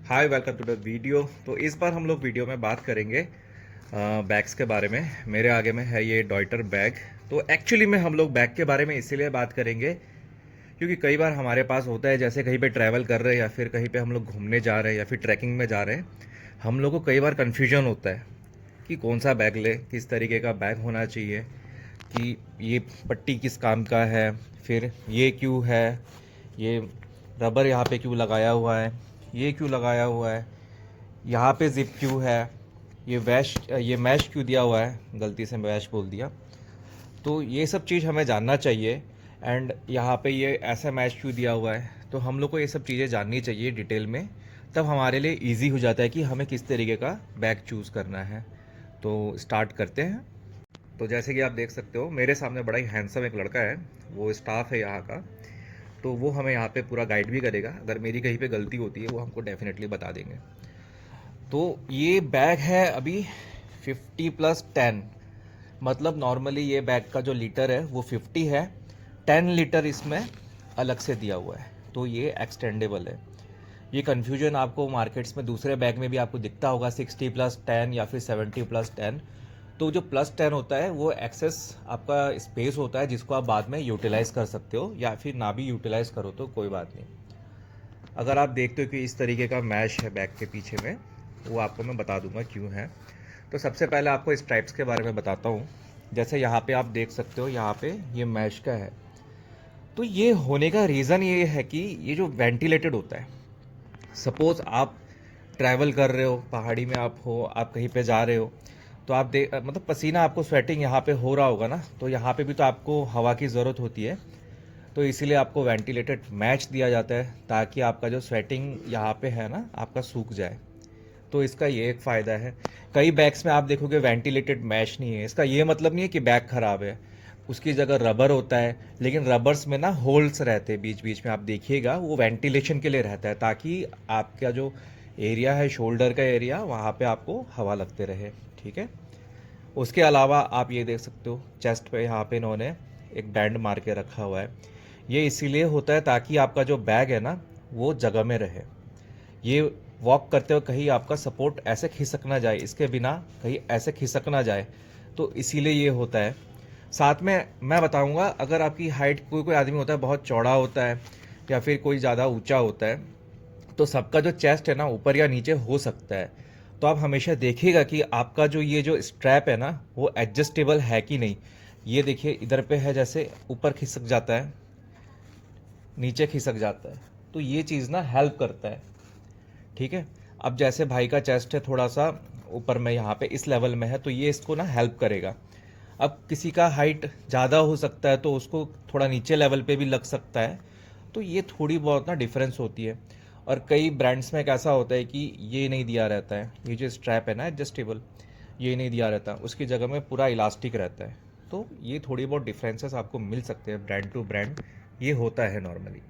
Hi, welcome to the video. तो इस बार हम लोग वीडियो में बात करेंगे बैग्स के बारे में। मेरे आगे में है ये डॉयटर बैग। तो एक्चुअली में हम लोग बैग के बारे में इसीलिए बात करेंगे क्योंकि कई बार हमारे पास होता है, जैसे कहीं पे ट्रैवल कर रहे हैं या फिर कहीं पे हम लोग घूमने जा रहे हैं या फिर ट्रैकिंग में जा रहे हैं, हम लोग को कई बार कन्फ्यूजन होता है कि कौन सा बैग ले, किस तरीके का बैग होना चाहिए, कि ये पट्टी किस काम का है, फिर ये क्यों है, ये रबर यहाँ पे क्यों लगाया हुआ है, ये क्यों लगाया हुआ है, यहाँ पे जिप क्यों है, ये मैश क्यों दिया हुआ है, गलती से मैश बोल दिया। तो ये सब चीज़ हमें जानना चाहिए। एंड यहाँ पे ये ऐसा मैच क्यों दिया हुआ है, तो हम लोग को ये सब चीज़ें जाननी चाहिए डिटेल में। तब हमारे लिए इजी हो जाता है कि हमें किस तरीके का बैग चूज़ करना है। तो स्टार्ट करते हैं। तो जैसे कि आप देख सकते हो, मेरे सामने बड़ा ही हैंडसम एक लड़का है, वो स्टाफ है यहाँ का। तो वो हमें यहाँ पे पूरा गाइड भी करेगा। अगर मेरी कहीं पे गलती होती है वो हमको डेफिनेटली बता देंगे। तो ये बैग है अभी 50+10, मतलब नॉर्मली ये बैग का जो लीटर है वो 50 है। 10 लीटर इसमें अलग से दिया हुआ है, तो ये एक्सटेंडेबल है। ये कन्फ्यूजन आपको मार्केट्स में दूसरे बैग में भी आपको दिखता होगा, 60+10 या फिर 70+10। तो जो +10 होता है वो एक्सेस आपका स्पेस होता है, जिसको आप बाद में यूटिलाइज़ कर सकते हो, या फिर ना भी यूटिलाइज़ करो तो कोई बात नहीं। अगर आप देखते हो कि इस तरीके का मैश है बैग के पीछे में, वो आपको मैं बता दूंगा क्यों है। तो सबसे पहले आपको स्ट्राइप्स के बारे में बताता हूँ। जैसे यहाँ पे आप देख सकते हो, यहाँ पे ये मैश का है। तो ये होने का रीज़न ये है कि ये जो वेंटिलेटेड होता है, सपोज़ आप ट्रैवल कर रहे हो, पहाड़ी में आप हो, आप कहीं पे जा रहे हो, तो आप देख मतलब पसीना आपको स्वेटिंग यहाँ पे हो रहा होगा ना, तो यहाँ पे भी तो आपको हवा की ज़रूरत होती है। तो इसीलिए आपको वेंटिलेटेड मैच दिया जाता है, ताकि आपका जो स्वेटिंग यहाँ पे है ना, आपका सूख जाए। तो इसका ये एक फ़ायदा है। कई बैग्स में आप देखोगे वेंटिलेटेड मैश नहीं है, इसका ये मतलब नहीं है कि बैग ख़राब है। उसकी जगह रबर होता है, लेकिन रबर्स में ना होल्स रहते हैं बीच बीच में, आप देखिएगा वो वेंटिलेशन के लिए रहता है, ताकि आपका जो एरिया है, शोल्डर का एरिया, वहाँ पे आपको हवा लगते रहे। ठीक है। उसके अलावा आप ये देख सकते हो, चेस्ट पे यहाँ पे इन्होंने एक बैंड मार के रखा हुआ है। ये इसीलिए होता है ताकि आपका जो बैग है ना, वो जगह में रहे। ये वॉक करते हुए कहीं आपका सपोर्ट ऐसे खिसक ना जाए, इसके बिना कहीं ऐसे खिसक ना जाए, तो इसीलिए ये होता है। साथ में मैं बताऊंगा, अगर आपकी हाइट, कोई कोई आदमी होता है बहुत चौड़ा होता है या फिर कोई ज़्यादा ऊंचा होता है, तो सबका जो चेस्ट है ना ऊपर या नीचे हो सकता है। तो आप हमेशा देखिएगा कि आपका जो ये जो स्ट्रैप है ना, वो एडजस्टेबल है कि नहीं। ये देखिए इधर पे है, जैसे ऊपर खिसक जाता है, नीचे खिसक जाता है, तो ये चीज़ ना हेल्प करता है। ठीक है। अब जैसे भाई का चेस्ट है थोड़ा सा ऊपर में, यहाँ पे इस लेवल में है, तो ये इसको ना हेल्प करेगा। अब किसी का हाइट ज़्यादा हो सकता है, तो उसको थोड़ा नीचे लेवल पे भी लग सकता है। तो ये थोड़ी बहुत ना डिफरेंस होती है। और कई ब्रांड्स में कैसा होता है कि ये नहीं दिया रहता है, ये जो स्ट्रैप है ना एडजस्टेबल, ये नहीं दिया रहता, उसकी जगह में पूरा इलास्टिक रहता है। तो ये थोड़ी बहुत डिफरेंसेस आपको मिल सकते हैं ब्रांड टू ब्रांड, ये होता है नॉर्मली।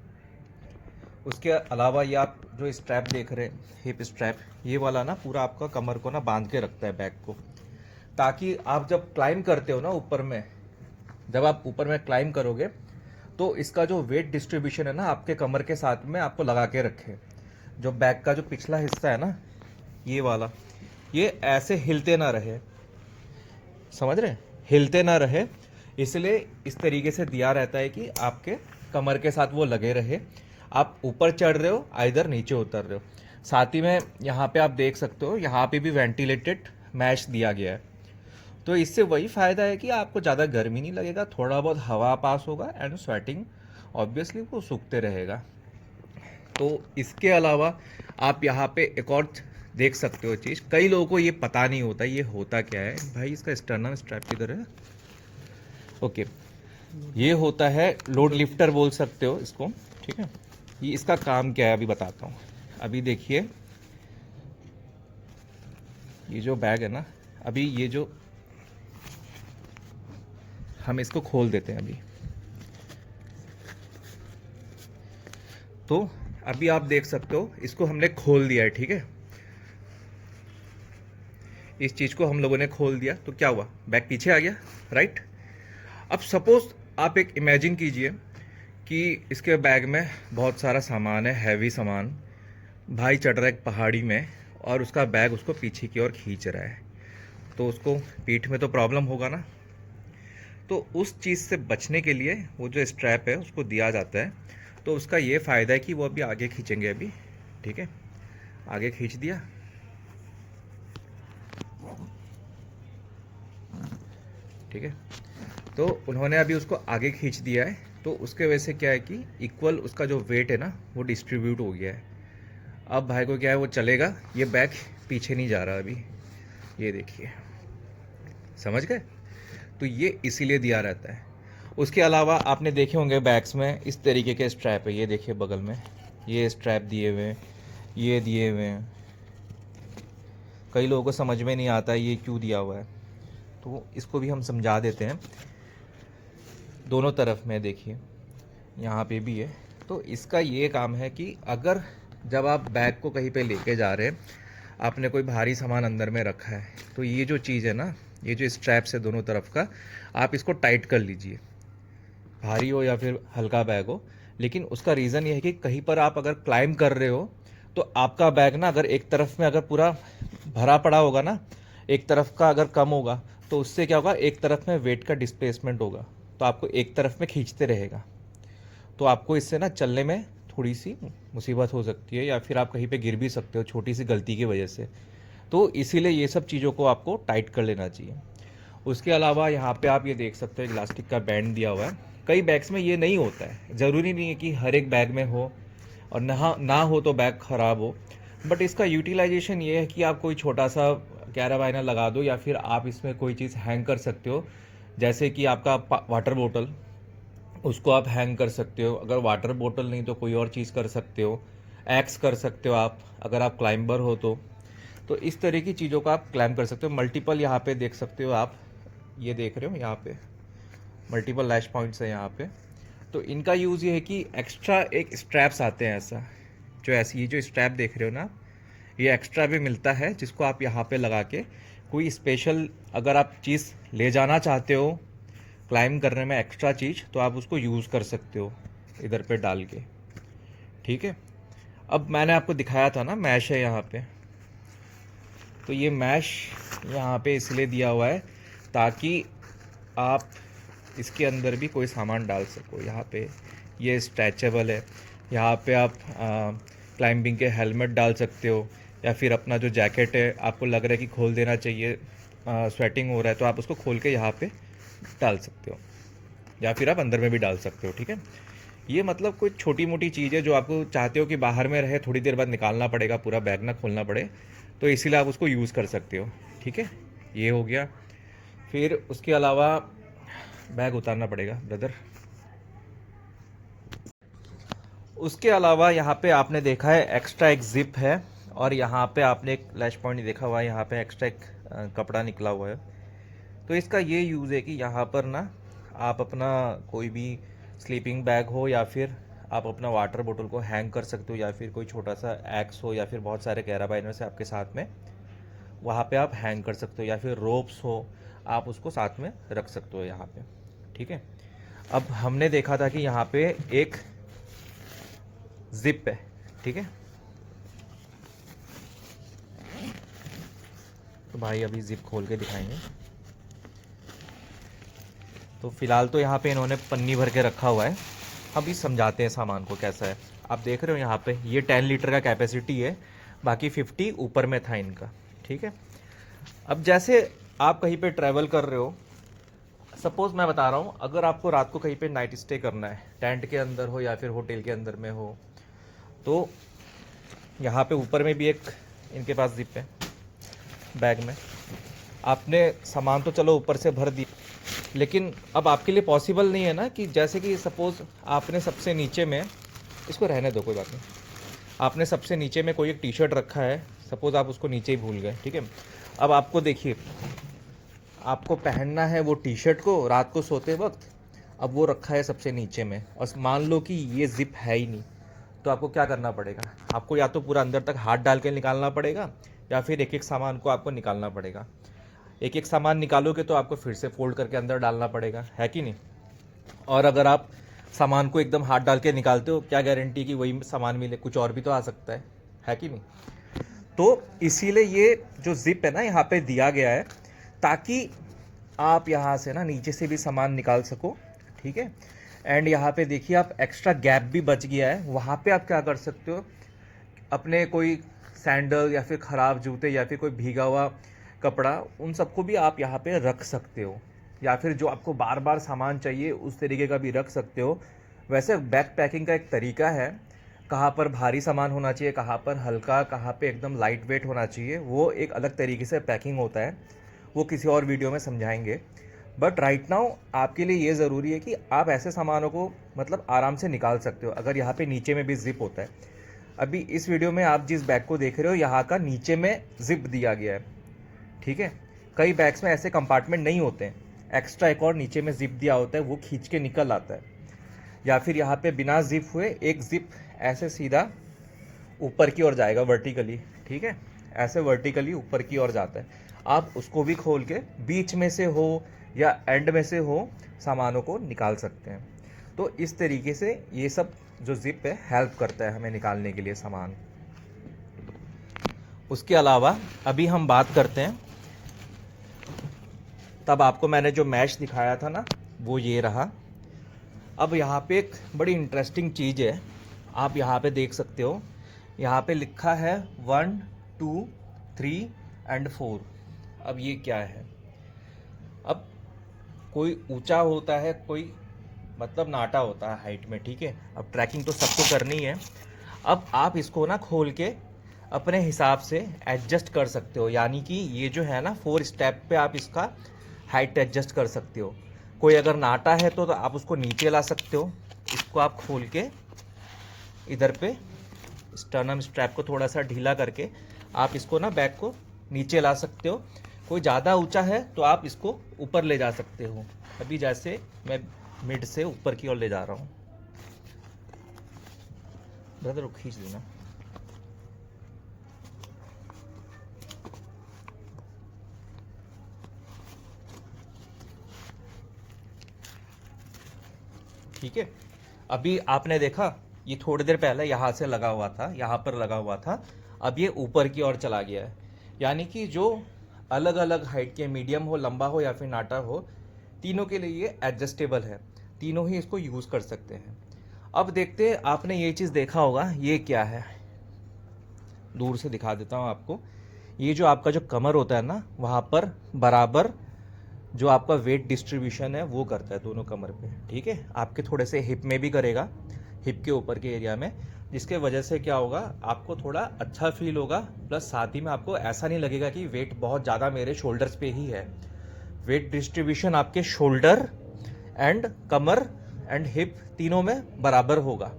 उसके अलावा ये आप जो स्ट्रैप देख रहे हैं, हिप स्ट्रैप, ये वाला ना पूरा आपका कमर को ना बांध के रखता है बैग को, ताकि आप जब क्लाइंब करते हो ना ऊपर में, जब आप ऊपर में क्लाइंब करोगे, तो इसका जो वेट डिस्ट्रीब्यूशन है ना, आपके कमर के साथ में आपको लगा के रखे। जो बैग का जो पिछला हिस्सा है ना, ये वाला, ये ऐसे हिलते ना रहे, समझ रहे हैं? हिलते ना रहे, इसलिए इस तरीके से दिया रहता है कि आपके कमर के साथ वो लगे रहे। आप ऊपर चढ़ रहे हो, इधर नीचे उतर रहे हो। साथ ही में यहाँ पे आप देख सकते हो, यहाँ पे भी वेंटिलेटेड मैश दिया गया है। तो इससे वही फ़ायदा है कि आपको ज़्यादा गर्मी नहीं लगेगा, थोड़ा बहुत हवा पास होगा, एंड स्वेटिंग ऑब्वियसली वो सूखते रहेगा। तो इसके अलावा आप यहाँ पे एक और देख सकते हो चीज़, कई लोगों को ये पता नहीं होता ये होता क्या है। भाई इसका स्टर्नल स्ट्रैप किधर है? ओके, ये होता है लोड लिफ्टर बोल सकते हो इसको। ठीक है। ये इसका काम क्या है अभी बताता हूँ। अभी देखिए, ये जो बैग है ना, अभी ये जो हम इसको खोल देते हैं अभी, तो अभी आप देख सकते हो इसको हमने खोल दिया है। ठीक है। इस चीज़ को हम लोगों ने खोल दिया, तो क्या हुआ, बैग पीछे आ गया, राइट। अब सपोज आप एक इमेजिन कीजिए कि इसके बैग में बहुत सारा सामान है, हैवी सामान, भाई चढ़ रहा है एक पहाड़ी में और उसका बैग उसको पीछे की ओर खींच रहा है, तो उसको पीठ में तो प्रॉब्लम होगा ना। तो उस चीज़ से बचने के लिए वो जो स्ट्रैप है उसको दिया जाता है। तो उसका ये फ़ायदा है कि वो अभी आगे खींचेंगे अभी, ठीक है, आगे खींच दिया, ठीक है। तो उन्होंने अभी उसको आगे खींच दिया है, तो उसके वजह से क्या है कि इक्वल उसका जो वेट है ना वो डिस्ट्रीब्यूट हो गया है। अब भाई को क्या है, वो चलेगा, ये बैग पीछे नहीं जा रहा अभी, ये देखिए, समझ गए। तो ये इसीलिए दिया रहता है। उसके अलावा आपने देखे होंगे बैग्स में इस तरीके के स्ट्रैप है, ये देखिए बगल में ये स्ट्रैप दिए हुए हैं, ये दिए हुए हैं। कई लोगों को समझ में नहीं आता ये क्यों दिया हुआ है, तो इसको भी हम समझा देते हैं। दोनों तरफ में देखिए, यहाँ पे भी है। तो इसका ये काम है कि अगर जब आप बैग को कहीं पे लेके जा रहे हैं, आपने कोई भारी सामान अंदर में रखा है, तो ये जो चीज़ है ना, ये जो स्ट्रैप्स है दोनों तरफ का, आप इसको टाइट कर लीजिए, भारी हो या फिर हल्का बैग हो। लेकिन उसका रीज़न ये है कि कहीं पर आप अगर क्लाइंब कर रहे हो, तो आपका बैग ना अगर एक तरफ में अगर पूरा भरा पड़ा होगा ना, एक तरफ का अगर कम होगा, तो उससे क्या होगा, एक तरफ में वेट का डिस्प्लेसमेंट होगा, तो आपको एक तरफ में खींचते रहेगा। तो आपको इससे ना चलने में थोड़ी सी मुसीबत हो सकती है, या फिर आप कहीं पे गिर भी सकते हो छोटी सी गलती की वजह से। तो इसीलिए ये सब चीज़ों को आपको टाइट कर लेना चाहिए। उसके अलावा यहाँ पे आप ये देख सकते हो इलास्टिक का बैंड दिया हुआ है। कई बैग्स में ये नहीं होता है, ज़रूरी नहीं है कि हर एक बैग में हो, और ना हो तो बैग ख़राब हो। बट इसका यूटिलाइजेशन ये है कि आप कोई छोटा सा कैराबाइना लगा दो, या फिर आप इसमें कोई चीज़ हैंग कर सकते हो, जैसे कि आपका वाटर बोतल, उसको आप हैंग कर सकते हो। अगर वाटर बोतल नहीं तो कोई और चीज़ कर सकते हो, एक्स कर सकते हो आप, अगर आप क्लाइंबर हो तो इस तरह की चीज़ों का आप क्लाइंब कर सकते हो। मल्टीपल यहाँ पे देख सकते हो आप, ये देख रहे हो यहाँ पे मल्टीपल लैश पॉइंट्स है यहाँ पे। तो इनका यूज़ ये है कि एक्स्ट्रा एक स्ट्रैप्स आते हैं ऐसा, जो ऐसी ये जो स्ट्रैप देख रहे हो ना, ये एक्स्ट्रा भी मिलता है, जिसको आप यहाँ पे लगा के कोई स्पेशल अगर आप चीज़ ले जाना चाहते हो क्लाइंब करने में एक्स्ट्रा चीज़, तो आप उसको यूज़ कर सकते हो इधर पे डाल के, ठीक है। अब मैंने आपको दिखाया था ना मैश है यहाँ पे, तो ये मैश यहाँ पे इसलिए दिया हुआ है ताकि आप इसके अंदर भी कोई सामान डाल सको। यहाँ पे ये स्ट्रेचेबल है, यहाँ पे आप क्लाइंबिंग के हेलमेट डाल सकते हो, या फिर अपना जो जैकेट है आपको लग रहा है कि खोल देना चाहिए, स्वेटिंग हो रहा है, तो आप उसको खोल के यहाँ पे डाल सकते हो, या फिर आप अंदर में भी डाल सकते हो, ठीक है। ये मतलब कोई छोटी मोटी चीज़ है जो आपको चाहते हो कि बाहर में रहे, थोड़ी देर बाद निकालना पड़ेगा, पूरा बैग ना खोलना पड़े, तो इसीलिए आप उसको यूज़ कर सकते हो, ठीक है। ये हो गया। फिर उसके अलावा बैग उतारना पड़ेगा ब्रदर। उसके अलावा यहाँ पे आपने देखा है एक्स्ट्रा एक जिप है, और यहाँ पे आपने एक लैश पॉइंट देखा हुआ है, यहाँ पे एक्स्ट्रा एक कपड़ा निकला हुआ है। तो इसका ये यूज़ है कि यहाँ पर ना आप अपना कोई भी स्लीपिंग बैग हो, या फिर आप अपना वाटर बोतल को हैंग कर सकते हो, या फिर कोई छोटा सा एक्स हो, या फिर बहुत सारे कैराबाइनर्स है आपके साथ में, वहाँ पे आप हैंग कर सकते हो, या फिर रोप्स हो आप उसको साथ में रख सकते हो यहाँ पे, ठीक है। अब हमने देखा था कि यहाँ पे एक जिप है, ठीक है। तो भाई अभी जिप खोल के दिखाएंगे। तो फिलहाल तो यहाँ पे इन्होंने पन्नी भर के रखा हुआ है, अभी समझाते हैं सामान को कैसा है। आप देख रहे हो यहाँ पे ये 10 लीटर का कैपेसिटी है, बाकी 50 ऊपर में था इनका, ठीक है। अब जैसे आप कहीं पे ट्रैवल कर रहे हो, सपोज़ मैं बता रहा हूँ, अगर आपको रात को कहीं पे नाइट स्टे करना है, टेंट के अंदर हो या फिर होटल के अंदर में हो, तो यहाँ पे ऊपर में भी एक इनके पास जिप है बैग में। आपने सामान तो चलो ऊपर से भर दिया, लेकिन अब आपके लिए पॉसिबल नहीं है ना कि जैसे कि सपोज़ आपने सबसे नीचे में, इसको रहने दो कोई बात नहीं, आपने सबसे नीचे में कोई एक टी शर्ट रखा है, सपोज़ आप उसको नीचे ही भूल गए, ठीक है। अब आपको देखिए, आपको पहनना है वो टी शर्ट को रात को सोते वक्त, अब वो रखा है सबसे नीचे में, और मान लो कि ये जिप है ही नहीं, तो आपको क्या करना पड़ेगा, आपको या तो पूरा अंदर तक हाथ डाल के निकालना पड़ेगा, या फिर एक एक सामान को आपको निकालना पड़ेगा। एक एक सामान निकालोगे तो आपको फिर से फोल्ड करके अंदर डालना पड़ेगा, है कि नहीं। और अगर आप सामान को एकदम हाथ डाल के निकालते हो, क्या गारंटी कि वही सामान मिले, कुछ और भी तो आ सकता है, है कि नहीं। तो इसीलिए ये जो जिप है ना यहाँ पे दिया गया है, ताकि आप यहाँ से ना नीचे से भी सामान निकाल सको, ठीक है। एंड यहाँ पे देखिए आप एक्स्ट्रा गैप भी बच गया है, वहाँ पे आप क्या कर सकते हो, अपने कोई सैंडल या फिर ख़राब जूते या फिर कोई भीगा हुआ कपड़ा, उन सबको भी आप यहाँ पे रख सकते हो, या फिर जो आपको बार बार सामान चाहिए उस तरीके का भी रख सकते हो। वैसे बैक पैकिंग का एक तरीका है, कहाँ पर भारी सामान होना चाहिए, कहाँ पर हल्का, कहाँ पे एकदम लाइट वेट होना चाहिए, वो एक अलग तरीके से पैकिंग होता है, वो किसी और वीडियो में समझाएंगे। बट राइट नाउ आपके लिए ये ज़रूरी है कि आप ऐसे सामानों को मतलब आराम से निकाल सकते हो, अगर यहाँ पे नीचे में भी जिप होता है। अभी इस वीडियो में आप जिस बैग को देख रहे हो, यहाँ का नीचे में जिप दिया गया है, ठीक है। कई बैग्स में ऐसे कंपार्टमेंट नहीं होते हैं, एक्स्ट्रा एक और नीचे में जिप दिया होता है, वो खींच के निकल आता है। या फिर यहाँ पे बिना जिप हुए एक जिप ऐसे सीधा ऊपर की ओर जाएगा वर्टिकली, ठीक है, ऐसे वर्टिकली ऊपर की ओर जाता है। आप उसको भी खोल के बीच में से हो या एंड में से हो सामानों को निकाल सकते हैं। तो इस तरीके से ये सब जो जिप है हेल्प करता है हमें निकालने के लिए सामान। उसके अलावा अभी हम बात करते हैं, तब आपको मैंने जो मैश दिखाया था ना, वो ये रहा। अब यहाँ पे एक बड़ी इंटरेस्टिंग चीज़ है, आप यहाँ पे देख सकते हो, यहाँ पे लिखा है 1 2 3 एंड 4। अब ये क्या है, अब कोई ऊंचा होता है, कोई मतलब नाटा होता है हाइट में, ठीक है। अब ट्रैकिंग तो सबको करनी है। अब आप इसको ना खोल के अपने हिसाब से एडजस्ट कर सकते हो, यानी कि ये जो है ना 4 स्टेप पे आप इसका हाइट एडजस्ट कर सकते हो। कोई अगर नाटा है तो आप उसको नीचे ला सकते हो, इसको आप खोल के इधर पे स्टर्नम स्ट्रैप को थोड़ा सा ढीला करके आप इसको ना बैग को नीचे ला सकते हो। कोई ज़्यादा ऊंचा है तो आप इसको ऊपर ले जा सकते हो। अभी जैसे मैं मिड से ऊपर की ओर ले जा रहा हूँ, ब्रदर खींच देना। ठीक है, अभी आपने देखा ये थोड़ी देर पहले यहाँ से लगा हुआ था, यहाँ पर लगा हुआ था, अब ये ऊपर की ओर चला गया है। यानी कि जो अलग अलग हाइट के, मीडियम हो, लंबा हो या फिर नाटा हो, तीनों के लिए ये एडजस्टेबल है, तीनों ही इसको यूज़ कर सकते हैं। अब देखते हैं, आपने ये चीज़ देखा होगा, ये क्या है, दूर से दिखा देता हूँ आपको। ये जो आपका जो कमर होता है ना, वहाँ पर बराबर जो आपका वेट डिस्ट्रीब्यूशन है वो करता है दोनों कमर पे, ठीक है। आपके थोड़े से हिप में भी करेगा, हिप के ऊपर के एरिया में, जिसके वजह से क्या होगा, आपको थोड़ा अच्छा फील होगा। प्लस साथ ही में आपको ऐसा नहीं लगेगा कि वेट बहुत ज़्यादा मेरे शोल्डर्स पे ही है। वेट डिस्ट्रीब्यूशन आपके shoulder and Qamar and hip तीनों में बराबर होगा,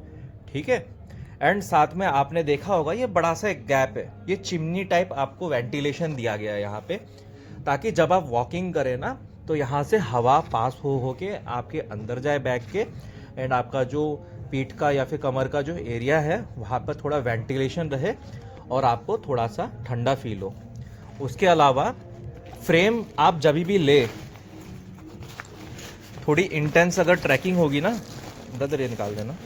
ठीक है। एंड साथ में आपने देखा होगा ये बड़ा सा एक गैप है, ये चिमनी टाइप आपको वेंटिलेशन दिया गया है यहाँ पे, ताकि जब आप वॉकिंग करें ना तो यहाँ से हवा पास हो के आपके अंदर जाए बैग के, एंड आपका जो पीठ का या फिर कमर का जो एरिया है वहाँ पर थोड़ा वेंटिलेशन रहे और आपको थोड़ा सा ठंडा फील हो। उसके अलावा फ्रेम आप जब भी ले, थोड़ी इंटेंस अगर ट्रैकिंग होगी ना, ब्रदर ये निकाल देना,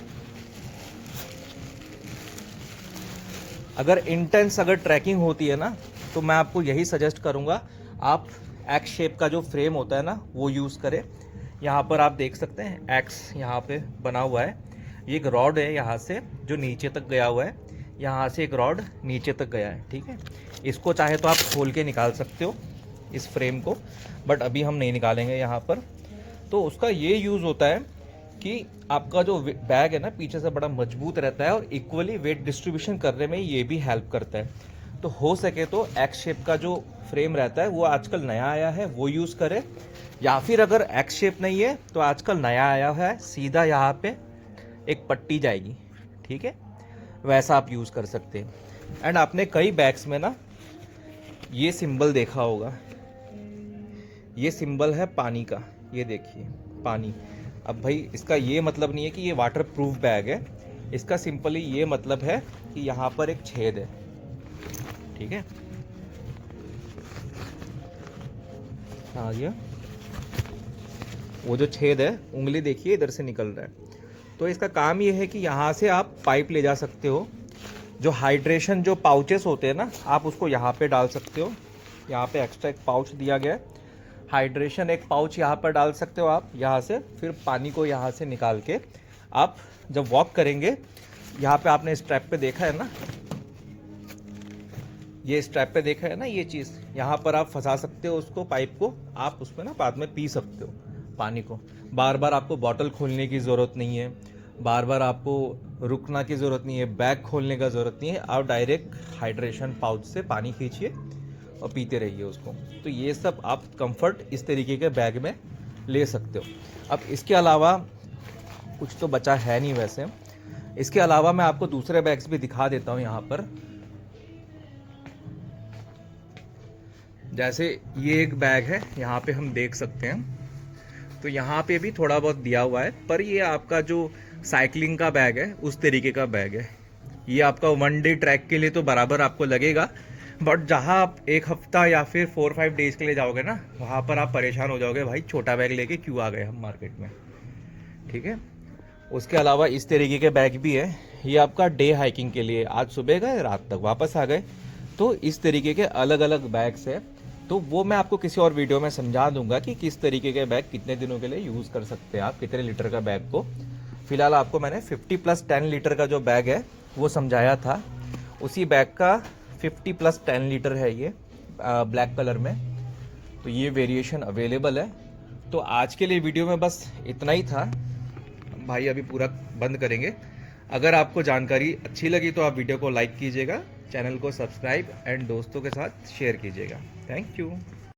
अगर इंटेंस अगर ट्रैकिंग होती है ना तो मैं आपको यही सजेस्ट करूँगा, आप एक्स शेप का जो फ्रेम होता है ना वो यूज़ करें। यहाँ पर आप देख सकते हैं एक्स यहाँ पे बना हुआ है, ये एक रॉड है यहाँ से जो नीचे तक गया हुआ है, यहाँ से एक रॉड नीचे तक गया है, ठीक है। इसको चाहे तो आप खोल के निकाल सकते हो इस फ्रेम को, बट अभी हम नहीं निकालेंगे यहाँ पर। तो उसका ये यूज़ होता है कि आपका जो बैग है ना पीछे से बड़ा मजबूत रहता है और इक्वली वेट डिस्ट्रीब्यूशन करने में ये भी हेल्प करता है। तो हो सके तो एक्स शेप का जो फ्रेम रहता है वो आजकल नया आया है वो यूज़ करें, या फिर अगर एक्स शेप नहीं है तो आजकल नया आया है सीधा यहाँ पे एक पट्टी जाएगी, ठीक है, वैसा आप यूज़ कर सकते हैं। एंड आपने कई बैग्स में ना ये सिंबल देखा होगा, ये सिंबल है पानी का, ये देखिए पानी। अब भाई इसका ये मतलब नहीं है कि ये वाटर प्रूफ बैग है, इसका सिंपली ये मतलब है कि यहाँ पर एक छेद है, ठीक है। हाँ ये वो जो छेद है, उंगली देखिए इधर से निकल रहा है, तो इसका काम ये है कि यहाँ से आप पाइप ले जा सकते हो जो हाइड्रेशन जो पाउचेस होते हैं ना, आप उसको यहाँ पे डाल सकते हो। यहाँ पे एक्स्ट्रा एक पाउच दिया गया है, हाइड्रेशन एक पाउच यहाँ पर डाल सकते हो आप यहाँ से। फिर पानी को यहाँ से निकाल के आप जब वॉक करेंगे, यहाँ पे आपने स्ट्रैप पे देखा है ना, ये स्ट्रैप पे देखा है ना, ये चीज़ यहाँ पर आप फंसा सकते हो उसको, पाइप को। आप उसमें ना बाद में पी सकते हो पानी को। बार बार आपको बॉटल खोलने की ज़रूरत नहीं है, बार बार आपको रुकना की ज़रूरत नहीं है, बैग खोलने का ज़रूरत नहीं है। आप डायरेक्ट हाइड्रेशन पाउच से पानी खींचिए और पीते रहिए उसको। तो ये सब आप कंफर्ट इस तरीके के बैग में ले सकते हो। अब इसके अलावा कुछ तो बचा है नहीं वैसे। इसके अलावा मैं आपको दूसरे बैग्स भी दिखा देता हूँ यहाँ पर। जैसे ये एक बैग है, यहाँ पे हम देख सकते हैं, तो यहाँ पे भी थोड़ा बहुत दिया हुआ है, पर ये आपका जो साइकिलिंग का बैग है उस तरीके का बैग है। ये आपका 1 डे ट्रैक के लिए तो बराबर आपको लगेगा, बट जहाँ आप 1 हफ्ता या फिर 4-5 डेज के लिए जाओगे ना, वहाँ पर आप परेशान हो जाओगे, भाई छोटा बैग लेके क्यों आ गए हम मार्केट में। ठीक है, उसके अलावा इस तरीके के बैग भी है, ये आपका डे हाइकिंग के लिए। आज सुबह गए, रात तक वापस आ गए, तो इस तरीके के अलग अलग बैग्स है। तो वो मैं आपको किसी और वीडियो में समझा दूंगा कि किस तरीके के बैग कितने दिनों के लिए यूज़ कर सकते हैं आप, कितने लीटर का बैग को। फिलहाल आपको मैंने 50+10 लीटर का जो बैग है वो समझाया था। उसी बैग का 50+10 लीटर है ये, ब्लैक कलर में। तो ये वेरिएशन अवेलेबल है। तो आज के लिए वीडियो में बस इतना ही था भाई, अभी पूरा बंद करेंगे। अगर आपको जानकारी अच्छी लगी तो आप वीडियो को लाइक कीजिएगा, चैनल को सब्सक्राइब एंड दोस्तों के साथ शेयर कीजिएगा। Thank you.